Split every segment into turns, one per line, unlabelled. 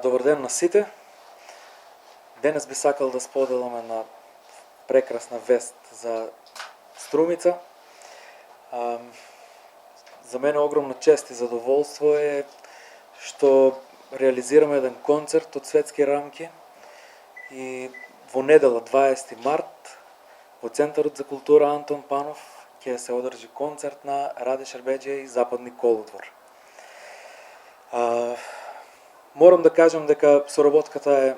Добар ден на сите. Денес би сакал да споделам една прекрасна вест за Струмица. За мене огромна чест и задоволство е што реализираме еден концерт од светски рамки и во недела 20 март во Центарот за култура Антон Панов ќе се одржи концерт на Раде Шербеджија и Западни колодвор. Морам да кажам дека соработката е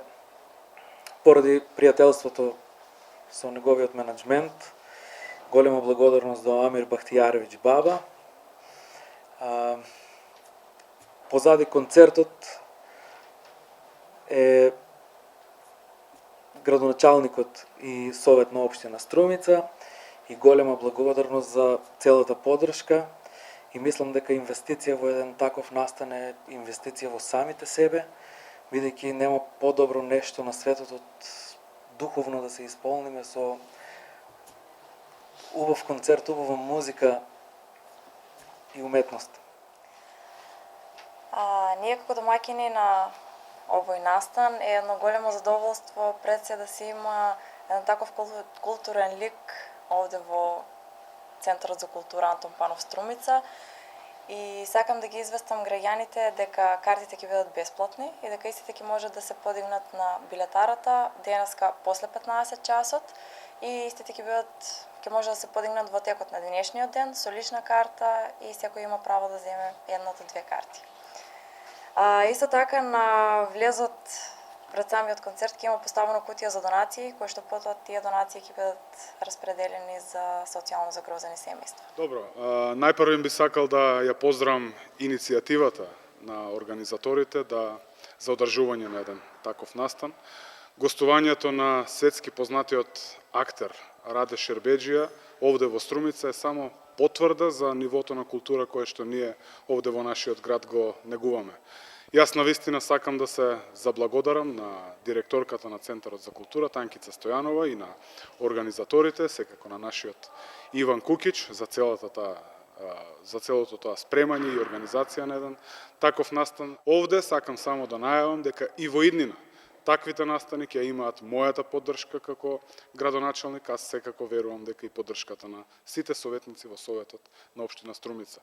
поради пријателството со неговиот менеджмент. Голема благодарност до Амир Бахтијаровиќ Баба. Позади концертот е градоначалникот и Совет на општина Струмица и голема благодарност за целата поддршка. И мислам дека инвестиција во еден таков настан е инвестиција во самите себе, бидејќи нема подобро нешто на светот од духовно да се исполниме со убав концерт, убава музика и уметност.
Ние како домаќини на овој настан е едно големо задоволство пред се да се има еден таков културен лик овде во Центарот за култура Антон Панов Струмица и сакам да ги известам граѓаните дека картите ќе бидат бесплатни и дека истите ќе можат да се подигнат на билетарата денеска после 15 часот и истите ќе може да се подигнат во текот на денешниот ден со лична карта и секој има право да земе една од две карти. Исто така на влезот пред самиот концерт ќе има поставена кутија за донации, кои што потоа тие донации ќе бидат распределени за социјално загрозени семејства.
Добро, најпрво би сакал да ја поздравам иницијативата на организаторите за одржување на еден таков настан. Гостувањето на светски познатиот актер Раде Шербеджија овде во Струмица е само потврда за нивото на култура кое што ние овде во нашиот град го негуваме. Јас навистина сакам да се заблагодарам на директорката на Центарот за култура Танкица Стојанова и на организаторите, секако на нашиот Иван Кукич за целото тоа спремање и организација на еден таков настан. Овде сакам само да најавам дека и во иднина таквите настани ќе имаат мојата поддршка како градоначалник, аз секако верувам дека и поддршката на сите советници во Советот на општина Струмица.